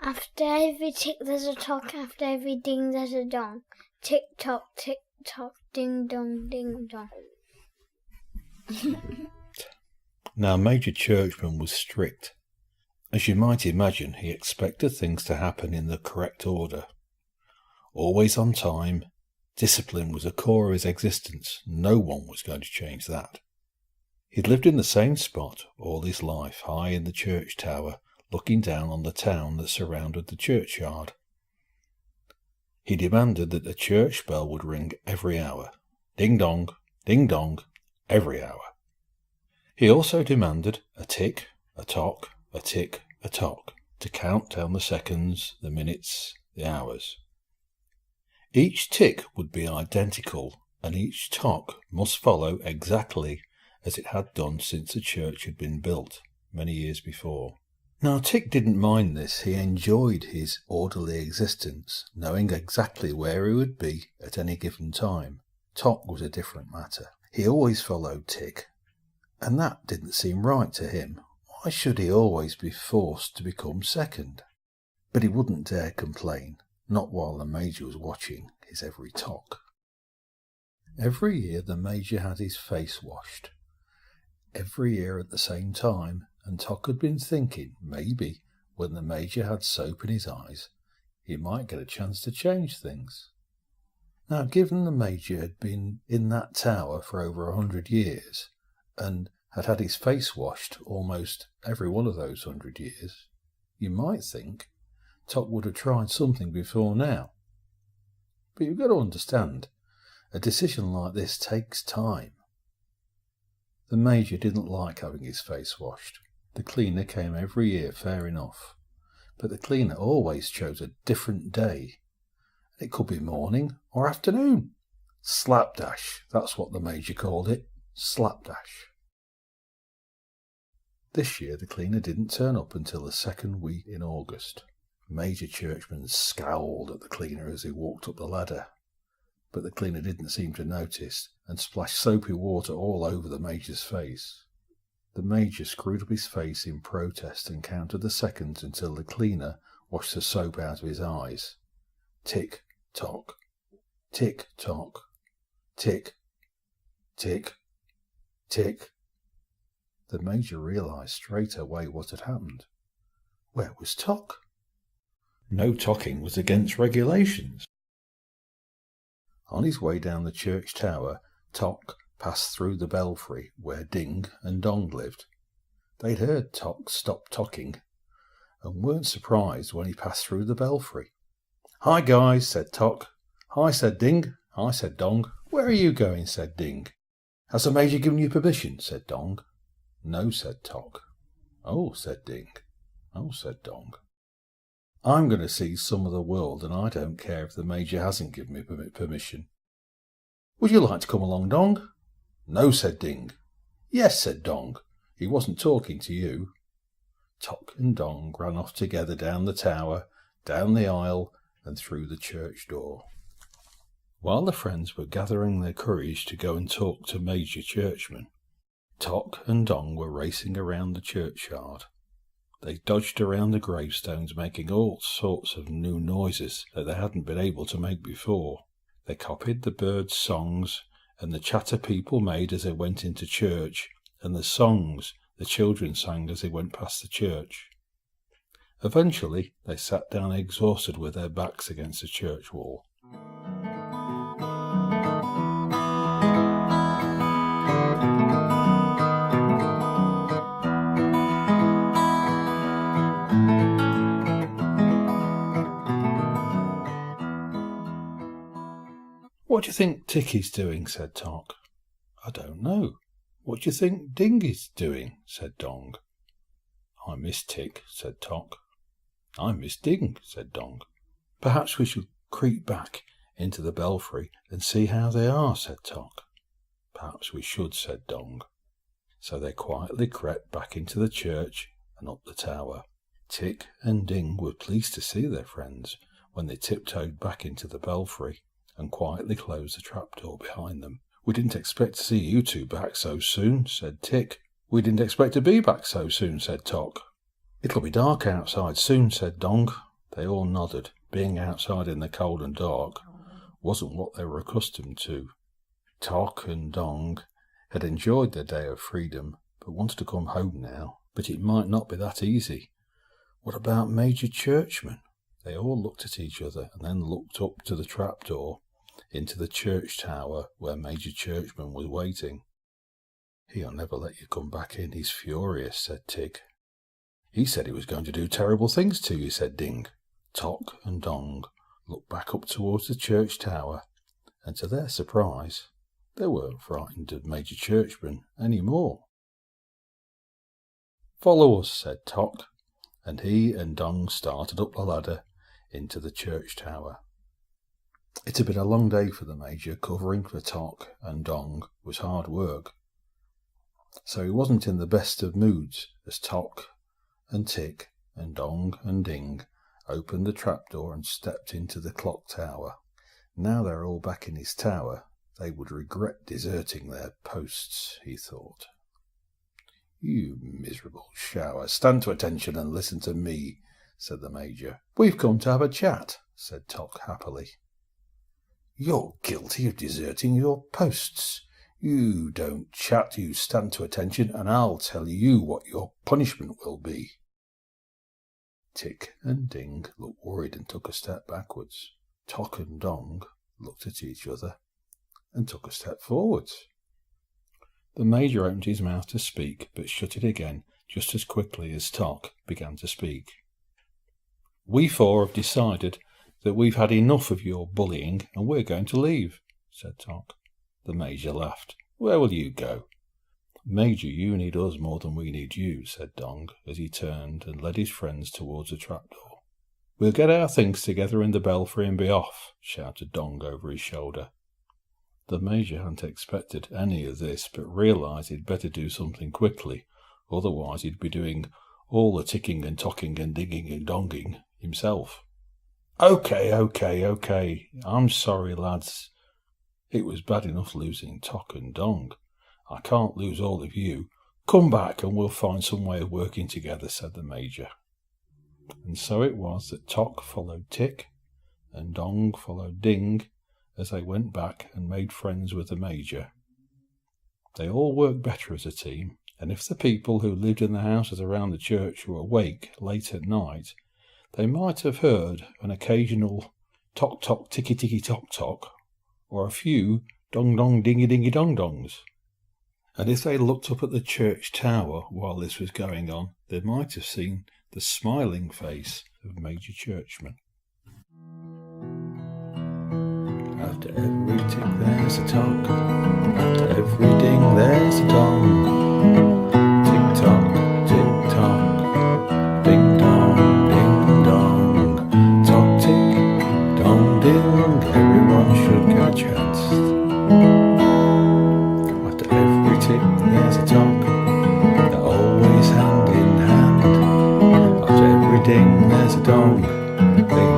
After every tick there's a tock, after every ding there's a dong. Tick tock, ding dong, ding dong. Now Major Churchman was strict. As you might imagine, he expected things to happen in the correct order. Always on time, discipline was a core of his existence. No one was going to change that. He'd lived in the same spot all his life, high in the church tower, looking down on the town that surrounded the churchyard. He demanded that the church bell would ring every hour. Ding dong, every hour. He also demanded a tick, a tock, a tick, a tock, to count down the seconds, the minutes, the hours. Each tick would be identical, and each tock must follow exactly as it had done since the church had been built many years before. Now Tick didn't mind this. He enjoyed his orderly existence, knowing exactly where he would be at any given time. Tock was a different matter. He always followed Tick, and that didn't seem right to him. Why should he always be forced to become second? But he wouldn't dare complain, not while the Major was watching his every tock. Every year the Major had his face washed. Every year at the same time, and Tock had been thinking maybe when the Major had soap in his eyes, he might get a chance to change things. Now, given the Major had been in that tower for over 100 years, and had had his face washed almost every one of those 100 years, you might think Tock would have tried something before now. But you've got to understand, a decision like this takes time. The Major didn't like having his face washed. The cleaner came every year, fair enough, but the cleaner always chose a different day. It could be morning or afternoon. Slapdash, that's what the Major called it, slapdash. This year the cleaner didn't turn up until the second week in August. Major Churchman scowled at the cleaner as he walked up the ladder, but the cleaner didn't seem to notice and splashed soapy water all over the Major's face. The Major screwed up his face in protest and counted the seconds until the cleaner washed the soap out of his eyes. Tick, tock, tick, tock, tick, tick, tick. The Major realised straight away what had happened. Where was Tock? No tocking was against regulations. On his way down the church tower, Tock passed through the belfry where Ding and Dong lived. They'd heard Tock stop tocking, and weren't surprised when he passed through the belfry. "Hi, guys," said Tock. "Hi," said Ding. "Hi," said Dong. "Where are you going?" said Ding. "Has the Major given you permission?" said Dong. "No," said Tock. "Oh," said Ding. "Oh," said Dong. "I'm going to see some of the world, and I don't care if the Major hasn't given me permission." "Would you like to come along, Dong?" "No," said Ding. "Yes," said Dong. "He wasn't talking to you." Tock and Dong ran off together down the tower, down the aisle, and through the church door. While the friends were gathering their courage to go and talk to Major Churchman, Tock and Dong were racing around the churchyard. They dodged around the gravestones, making all sorts of new noises that they hadn't been able to make before. They copied the birds' songs and the chatter people made as they went into church, and the songs the children sang as they went past the church. Eventually, they sat down exhausted with their backs against the church wall. "What do you think Ticky's doing?" said Tock. "I don't know." "What do you think Dingy's doing?" said Dong. "I miss Tick," said Tock. "I miss Ding," said Dong. "Perhaps we should creep back into the belfry and see how they are," said Tock. "Perhaps we should," said Dong. So they quietly crept back into the church and up the tower. Tick and Ding were pleased to see their friends when they tiptoed back into the belfry and quietly closed the trapdoor behind them. "We didn't expect to see you two back so soon," said Tick. "We didn't expect to be back so soon," said Tock. "It'll be dark outside soon," said Dong. They all nodded. Being outside in the cold and dark wasn't what they were accustomed to. Tock and Dong had enjoyed their day of freedom, but wanted to come home now. But it might not be that easy. What about Major Churchman? They all looked at each other and then looked up to the trapdoor into the church tower where Major Churchman was waiting. "He'll never let you come back in, he's furious," said Tig. "He said he was going to do terrible things to you," said Ding. Tock and Dong looked back up towards the church tower, and to their surprise, they weren't frightened of Major Churchman any more. "Follow us," said Tock, and he and Dong started up the ladder into the church tower. It had been a long day for the Major. Covering for Tock and Dong was hard work, so he wasn't in the best of moods as Tock and Tick and Dong and Ding opened the trapdoor and stepped into the clock tower. Now they were all back in his tower, they would regret deserting their posts, he thought. "You miserable shower, stand to attention and listen to me," said the Major. "We've come to have a chat," said Tock happily. "You're guilty of deserting your posts. You don't chat, you stand to attention, and I'll tell you what your punishment will be." Tick and Ding looked worried and took a step backwards. Tock and Dong looked at each other and took a step forwards. The Major opened his mouth to speak, but shut it again just as quickly as Tock began to speak. "We four have decided that we've had enough of your bullying and we're going to leave," said Tock. The Major laughed. "Where will you go?" "Major, you need us more than we need you," said Dong, as he turned and led his friends towards the trapdoor. "We'll get our things together in the belfry and be off," shouted Dong over his shoulder. The Major hadn't expected any of this, but realised he'd better do something quickly, otherwise he'd be doing all the ticking and tocking and dinging and donging himself. Okay, I'm sorry, lads. It was bad enough losing Tock and Dong. I can't lose all of you. Come back and we'll find some way of working together," said the Major. And so it was that Tock followed Tick and Dong followed Ding as they went back and made friends with the Major. They all worked better as a team, and if the people who lived in the houses around the church were awake late at night, they might have heard an occasional tock tock ticky ticky tock tock, or a few dong dong dingy dingy dong dongs. And if they looked up at the church tower while this was going on, they might have seen the smiling face of Major Churchman. After every tick there's a tock, after every ding there's a dong. Tick tock, ding dong, ding dong. Tock tick, dong ding, everyone should get a chance. After every tick there's a tock, they're always hand in hand. After every ding there's a dong, ding